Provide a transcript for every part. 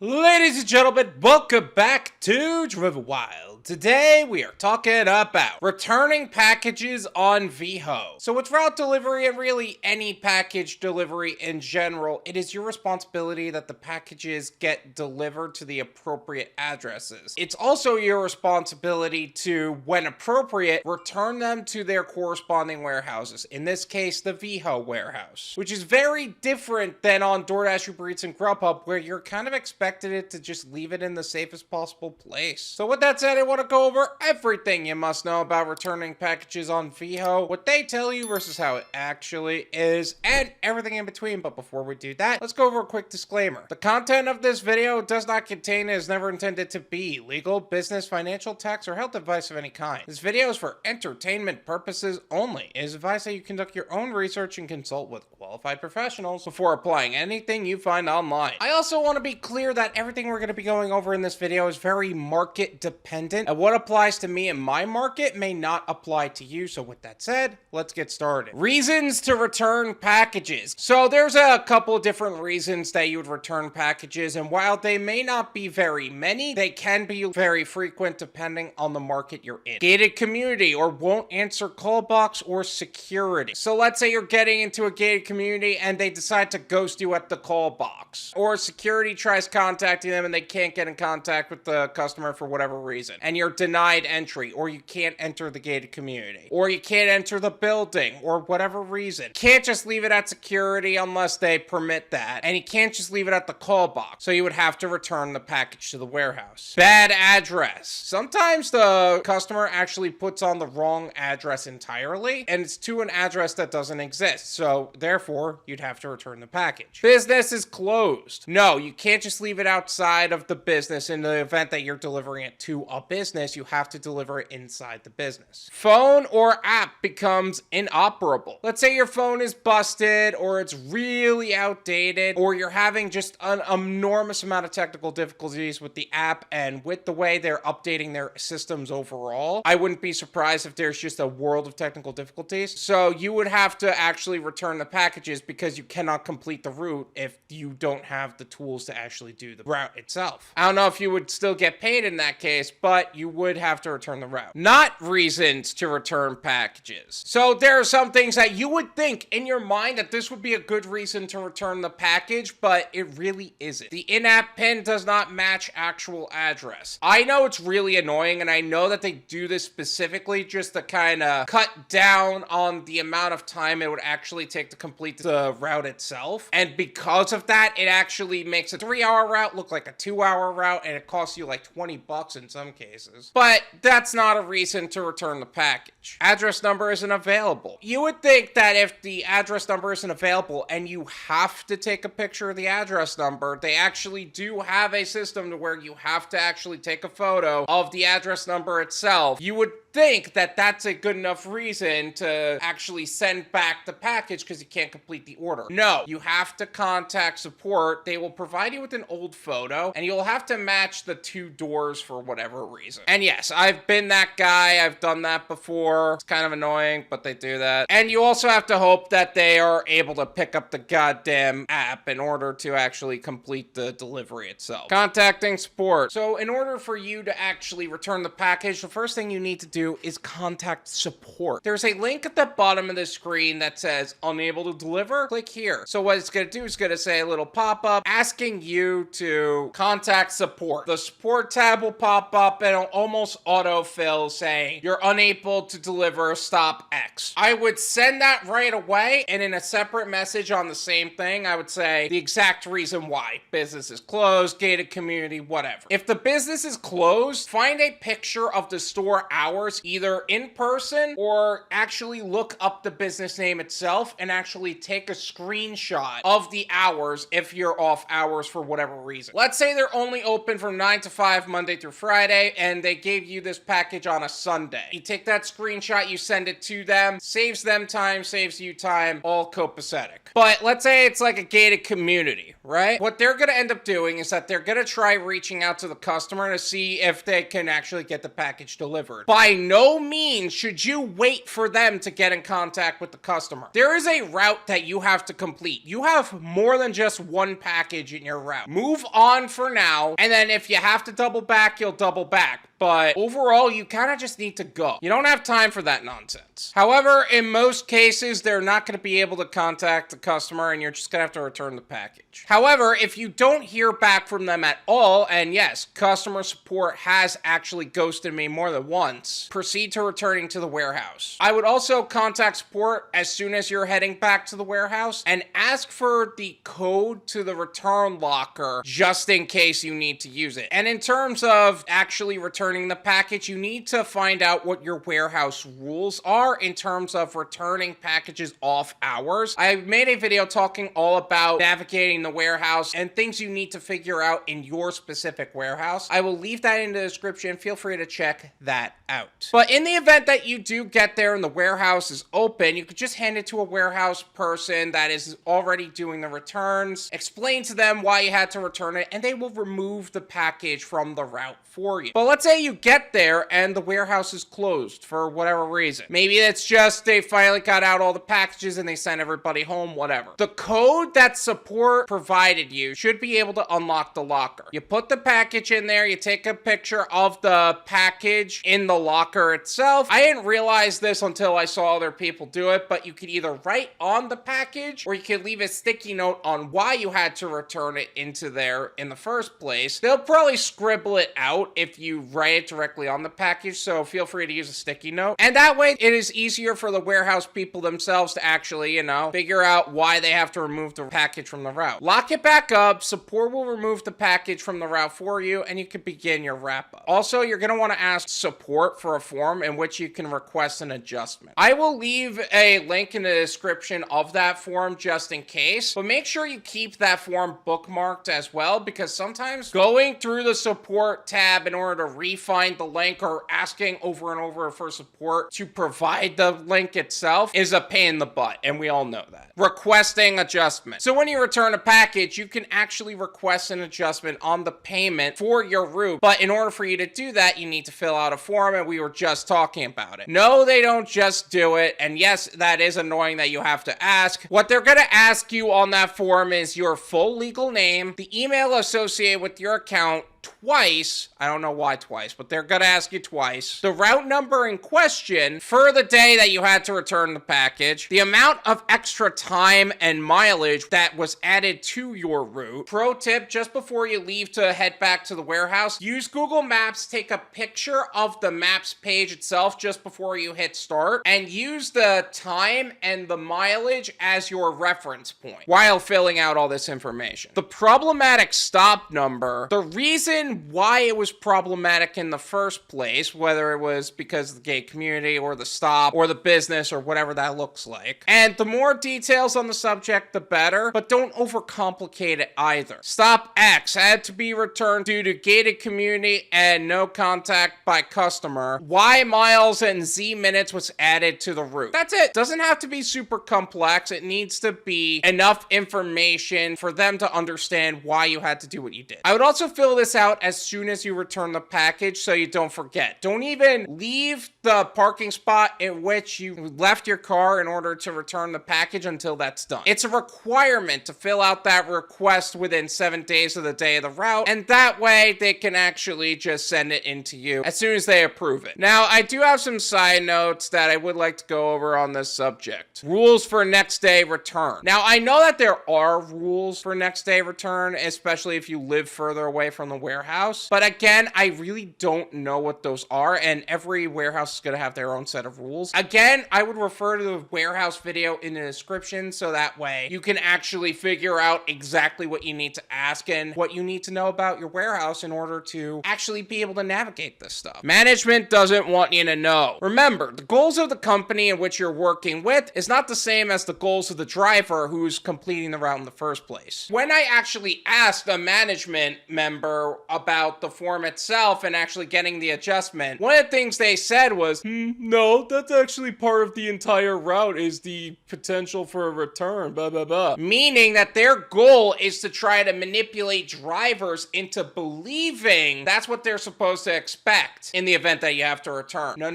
Ladies and gentlemen, welcome back to Driven Wild. Today we are talking about returning packages on Veho. So with route delivery and really any package delivery in general, it is your responsibility that the packages get delivered to the appropriate addresses. It's also your responsibility to, when appropriate, return them to their corresponding warehouses. In this case, the Veho warehouse, which is very different than on DoorDash, Uber Eats, and Grubhub, where you're kind of expected it to just leave it in the safest possible place. So with that said, I want to go over everything you must know about returning packages on Veho, what they tell you versus how it actually is, and everything in between. But before we do that, let's go over a quick disclaimer. The content of this video does not contain and is never intended to be legal, business, financial, tax, or health advice of any kind. This video is for entertainment purposes only. It is advised that you conduct your own research and consult with qualified professionals before applying anything you find online. I also want to be clear that everything we're going to be going over in this video is very market dependent, and what applies to me in my market may not apply to you. So with that said, let's get started. Reasons to return packages. So there's a couple of different reasons that you would return packages, and while they may not be very many, they can be very frequent depending on the market you're in. Gated community, or won't answer call box, or security. So let's say you're getting into a gated community and they decide to ghost you at the call box, or security tries contacting them and they can't get in contact with the customer for whatever reason, and you're denied entry, or you can't enter the gated community, or you can't enter the building, or whatever reason. Can't just leave it at security unless they permit that, and you can't just leave it at the call box, so you would have to return the package to the warehouse. Bad address. Sometimes the customer actually puts on the wrong address entirely, and it's to an address that doesn't exist, so therefore you'd have to return the package. Business is closed. No, you can't just leave it outside of the business. In the event that you're delivering it to a business, you have to deliver it inside the business. Phone or app becomes inoperable. Let's say your phone is busted, or it's really outdated, or you're having just an enormous amount of technical difficulties with the app and with the way they're updating their systems overall. I wouldn't be surprised if there's just a world of technical difficulties. So you would have to actually return the packages because you cannot complete the route if you don't have the tools to actually do the route itself. I don't know if you would still get paid in that case, but you would have to return the route. Not reasons to return packages. So there are some things that you would think in your mind that this would be a good reason to return the package, but it really isn't. The in-app pin does not match actual address. I know it's really annoying, and I know that they do this specifically just to kind of cut down on the amount of time it would actually take to complete the route itself. And because of that, it actually makes a 3-hour route look like a 2-hour route, and it costs you like $20 in some cases. But that's not a reason to return the package. Address number isn't available. You would think that if the address number isn't available and you have to take a picture of the address number, they actually do have a system to where you have to actually take a photo of the address number itself. You would think that that's a good enough reason to actually send back the package because you can't complete the order. No, you have to contact support. They will provide you with an old photo, and you'll have to match the two doors for whatever reason. And yes, I've been that guy. I've done that before. It's kind of annoying, but they do that. And you also have to hope that they are able to pick up the goddamn app in order to actually complete the delivery itself. Contacting support. So in order for you to actually return the package, the first thing you need to do is contact support. There's a link at the bottom of the screen that says unable to deliver. Click here. So what it's going to do is going to say a little pop-up asking you to contact support. The support tab will pop up and it'll almost autofill saying you're unable to deliver, stop X. I would send that right away, and in a separate message on the same thing, I would say the exact reason why. Business is closed, gated community, whatever. If the business is closed, find a picture of the store hours either in person or actually look up the business name itself and actually take a screenshot of the hours if you're off hours for whatever reason. Let's say they're only open from 9 to 5 Monday through Friday and they gave you this package on a Sunday. You take that screenshot, you send it to them, saves them time, saves you time, all copacetic. But let's say it's like a gated community, right? What they're going to end up doing is that they're going to try reaching out to the customer to see if they can actually get the package delivered. By no means should you wait for them to get in contact with the customer. There is a route that you have to complete. You have more than just one package in your route. Move move on for now, and then if you have to double back, you'll double back. But overall, you kind of just need to go. You don't have time for that nonsense. However, in most cases, they're not going to be able to contact the customer, and you're just going to have to return the package. However, if you don't hear back from them at all, and yes, customer support has actually ghosted me more than once, proceed to returning to the warehouse. I would also contact support as soon as you're heading back to the warehouse and ask for the code to the return locker just in case you need to use it. And in terms of actually returning the package, you need to find out what your warehouse rules are in terms of returning packages off hours. I made a video talking all about navigating the warehouse and things you need to figure out in your specific warehouse. I will leave that in the description. Feel free to check that out. But in the event that you do get there and the warehouse is open, you could just hand it to a warehouse person that is already doing the returns, explain to them why you had to return it, and they will remove the package from the route for you. But let's say you get there and the warehouse is closed for whatever reason. Maybe it's just they finally got out all the packages and they sent everybody home, whatever. The code that support provided you should be able to unlock the locker. You put the package in there, you take a picture of the package in the locker itself. I didn't realize this until I saw other people do it, but you could either write on the package or you could leave a sticky note on why you had to return it into there in the first place. They'll probably scribble it out if you write it directly on the package, so feel free to use a sticky note. And that way, it is easier for the warehouse people themselves to actually, figure out why they have to remove the package from the route. Lock it back up, support will remove the package from the route for you, and you can begin your wrap-up. Also, you're going to want to ask support for a form in which you can request an adjustment. I will leave a link in the description of that form just in case, but make sure you keep that form bookmarked as well, because sometimes going through the support tab in order to re-find the link or asking over and over for support to provide the link itself is a pain in the butt, and we all know that. Requesting adjustment. So when you return a package, you can actually request an adjustment on the payment for your route, but in order for you to do that, you need to fill out a form, and we were just talking about it. No, they don't just do it, and yes, that is annoying that you have to ask. What they're gonna ask you on that form is your full legal name, the email associated with your account, twice. I don't know why twice, but they're gonna ask you twice. The route number in question for the day that you had to return the package, the amount of extra time and mileage that was added to your route. Pro tip, just before you leave to head back to the warehouse, use Google Maps, take a picture of the maps page itself just before you hit start, and use the time and the mileage as your reference point while filling out all this information. The problematic stop number, the reason why it was problematic in the first place, whether it was because of the gay community or the stop or the business or whatever that looks like. And the more details on the subject, the better, but don't overcomplicate it either. Stop X had to be returned due to gated community and no contact by customer. Y miles and Z minutes was added to the route. That's it. Doesn't have to be super complex. It needs to be enough information for them to understand why you had to do what you did. I would also fill this out as soon as you return the package so you don't forget. Don't even leave the parking spot in which you left your car in order to return the package until that's done. It's a requirement to fill out that request within 7 days of the day of the route, and that way they can actually just send it into you as soon as they approve it. Now, I do have some side notes that I would like to go over on this subject. Rules for next day return. Now, I know that there are rules for next day return, especially if you live further away from the warehouse. But again, I really don't know what those are, and every warehouse is going to have their own set of rules. Again, I would refer to the warehouse video in the description so that way you can actually figure out exactly what you need to ask and what you need to know about your warehouse in order to actually be able to navigate this stuff. Management doesn't want you to know. Remember, the goals of the company in which you're working with is not the same as the goals of the driver who's completing the route in the first place. When I actually asked a management member about the form itself and actually getting the adjustment, one of the things they said was, no, that's actually part of the entire route is the potential for a return, blah, blah, blah. Meaning that their goal is to try to manipulate drivers into believing that's what they're supposed to expect in the event that you have to return. No,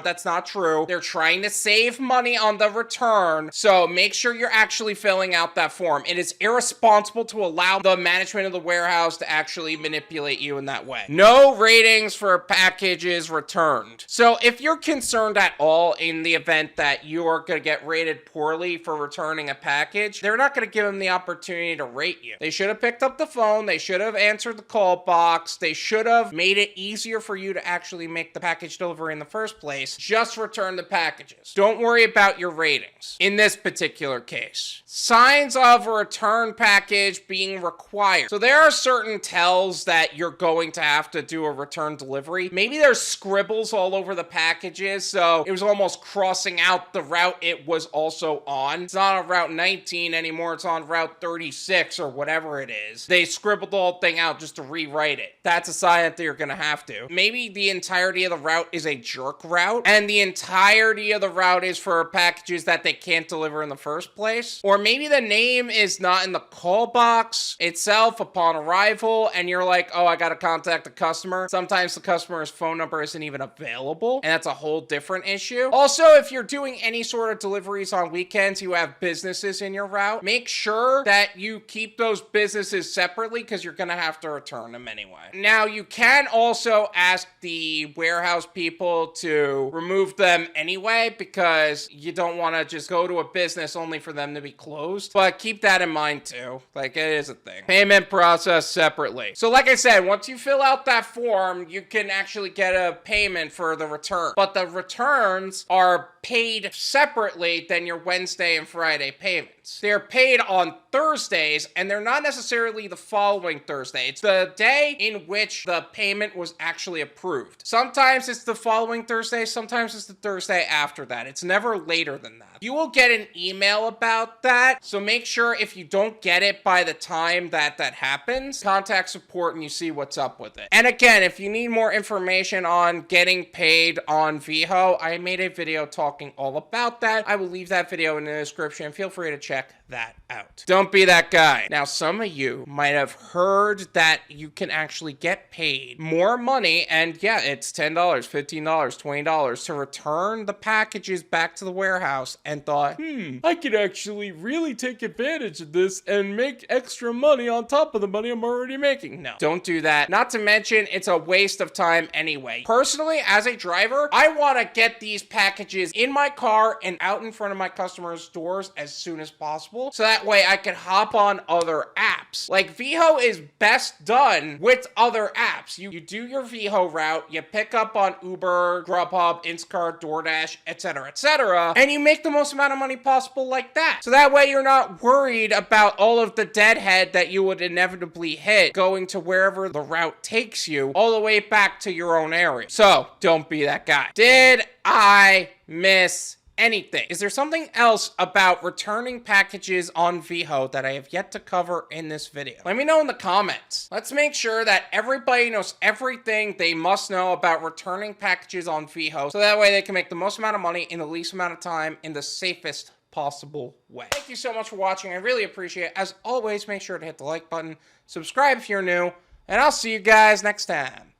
that's not true. They're trying to save money on the return, so make sure you're actually filling out that form. It is irresponsible to allow the management of the warehouse to actually manipulate you in that way. No ratings for packages returned. So if you're concerned at all in the event that you are going to get rated poorly for returning a package, they're not going to give them the opportunity to rate you. They should have picked up the phone. They should have answered the call box. They should have made it easier for you to actually make the package delivery in the first place. Just return the packages. Don't worry about your ratings in this particular case. Signs of a return package being required. So there are certain tells that you're going to have to do a return delivery. Maybe there's scribbles all over the packages, so it was almost crossing out the route it was also on. It's not on Route 19 anymore. It's on Route 36 or whatever it is. They scribbled the whole thing out just to rewrite it. That's a sign that you're going to have to. Maybe the entirety of the route is a jerk route, and the entirety of the route is for packages that they can't deliver in the first place. Or maybe the name is not in the call box itself upon arrival, and you're like, oh, I got to contact the customer. Sometimes the customer's phone number isn't even available, and that's a whole different issue. Also, if you're doing any sort of deliveries on weekends, you have businesses in your route, make sure that you keep those businesses separately because you're going to have to return them anyway. Now, you can also ask the warehouse people to remove them anyway because you don't want to just go to a business only for them to be closed. But keep that in mind too. Like, it is a thing. Payment process separately. So like I said, once you fill out that form, you can actually get a payment for the return. But the returns are paid separately than your Wednesday and Friday payments. They're paid on Thursdays, and they're not necessarily the following Thursday. It's the day in which the payment was actually approved. Sometimes it's the following Thursday, sometimes it's the Thursday after that. It's never later than that. You will get an email about that, so make sure if you don't get it by the time that happens, contact support and you see what's up with it. And again, if you need more information on getting paid on Veho, I made a video talking all about that. I will leave that video in the description. Feel free to check that out. Don't be that guy. Now, some of you might have heard that you can actually get paid more money, and yeah, it's $10, $15, $20 to return the packages back to the warehouse, and thought, I could actually really take advantage of this and make extra money on top of the money I'm already making. No, don't do that. Not to mention, it's a waste of time anyway. Personally, as a driver, I want to get these packages in my car and out in front of my customers' doors as soon as possible, so that way I can hop on other apps. Like, Veho is best done with other apps. You do your Veho route, you pick up on Uber, Grubhub, Instacart, DoorDash, etc., and you make the most amount of money possible like that. So that way you're not worried about all of the deadhead that you would inevitably hit going to wherever the route takes you all the way back to your own area. So don't be that guy. Did I miss anything? Is there something else about returning packages on Veho that I have yet to cover in this video? Let me know in the comments. Let's make sure that everybody knows everything they must know about returning packages on Veho, so that way they can make the most amount of money in the least amount of time in the safest possible way. Thank you so much for watching. I really appreciate it. As always, make sure to hit the like button, subscribe if you're new, and I'll see you guys next time.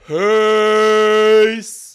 Peace!